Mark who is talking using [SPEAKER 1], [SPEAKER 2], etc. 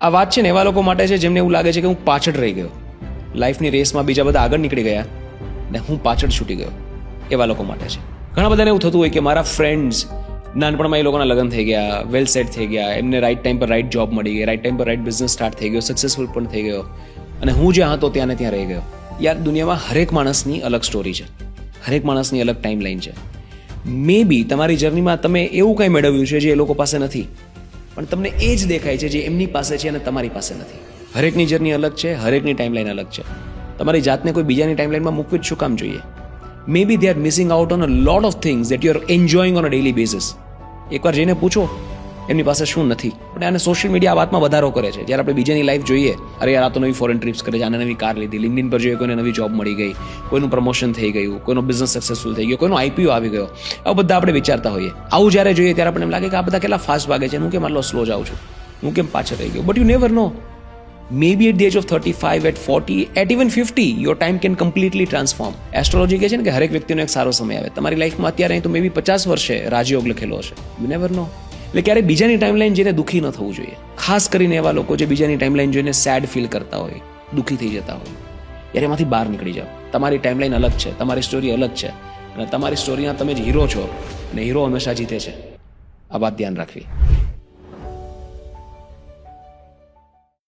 [SPEAKER 1] આ વાત છે ને એવા લોકો માટે છે જેમને એવું લાગે છે કે હું પાછળ રહી ગયો, લાઈફની રેસમાં બીજા બધા આગળ નીકળી ગયા ને હું પાછળ છૂટી ગયો. એવા લોકો માટે છે. ઘણા બધાને એવું થતું હોય કે મારા ફ્રેન્ડ્સ નાનપણમાં એ લોકોના લગ્ન થઈ ગયા, વેલ સેટ થઈ ગયા, એમને રાઈટ ટાઈમ પર રાઈટ જોબ મળી ગઈ, રાઈટ ટાઈમ પર રાઈટ બિઝનેસ સ્ટાર્ટ થઈ ગયો, સક્સેસફુલ પણ થઈ ગયો, અને હું જ્યાં હતો ત્યાં ને ત્યાં રહી ગયો. યાર, દુનિયામાં હરેક માણસની અલગ સ્ટોરી છે, હરેક માણસની અલગ ટાઈમ લાઈન છે. મે બી તમારી જર્નીમાં તમે એવું કંઈ મેળવ્યું છે જે એ લોકો પાસે નથી, પણ તમને એ જ દેખાય છે જે એમની પાસે છે અને તમારી પાસે નથી. હરેકની જર્ની અલગ છે, હરેકની ટાઈમલાઈન અલગ છે. તમારી જાતને કોઈ બીજાની ટાઈમલાઈનમાં મૂકવી જ શું કામ જોઈએ? Maybe they are missing out on a lot of things that you are enjoying on a daily basis. એકવાર જઈને પૂછો એમની પાસે શું નથી. પણ આને સોશિયલ મીડિયા આ વાતમાં વધારો કરે છે. જ્યારે આપણે બીજાની લાઈફ જોઈએ, અરે યાર આ તો નવી ફોરેન ટ્રીપ્સ કરે છે, આને નવી કાર લીધી, લિંક્ડઇન પર જોઈએ કોઈને નવી જોબ મળી ગઈ, કોઈનું પ્રમોશન થઈ ગયું, કોઈનો બિઝનેસ સક્સેસફુલ થઈ ગયો, કોઈનો આઈપીઓ આવી ગયો. આવું બધા આપણે વિચારતા હોઈએ. આવું જ્યારે જોઈએ ત્યારે આપણને એમ લાગે કે આ બધા કેટલા ફાસ્ટ ભાગે છે, હું કેમ આટલો સ્લો જાઉં છું, હું કેમ પાછળ રહી ગયો. But you never no. Maybe at the age of 35, at 40, at even 50, your time can completely transform. Astrology કહે છે ને કે હરેક વ્યક્તિનો એક સારો સમય આવે. તમારી લાઈફમાં અત્યારે અહીં તો મે બી 50 વર્ષે રાજયોગ લખેલો હશે. યુ નેવર નો. એટલે ક્યારે બીજાની ટાઈમલાઈન જોઈને દુઃખી ન થવું જોઈએ. ખાસ કરીને એવા લોકો જે બીજાની ટાઈમલાઈન જોઈને સેડ ફીલ કરતા હોય, દુઃખી થઈ જતા હોય, ત્યારે એમાંથી બહાર નીકળી જાઓ. તમારી ટાઈમલાઈન અલગ છે, તમારી સ્ટોરી અલગ છે, અને તમારી સ્ટોરીના તમે જ હીરો છો, અને હીરો હંમેશા જીતે છે. આ વાત ધ્યાન રાખવી.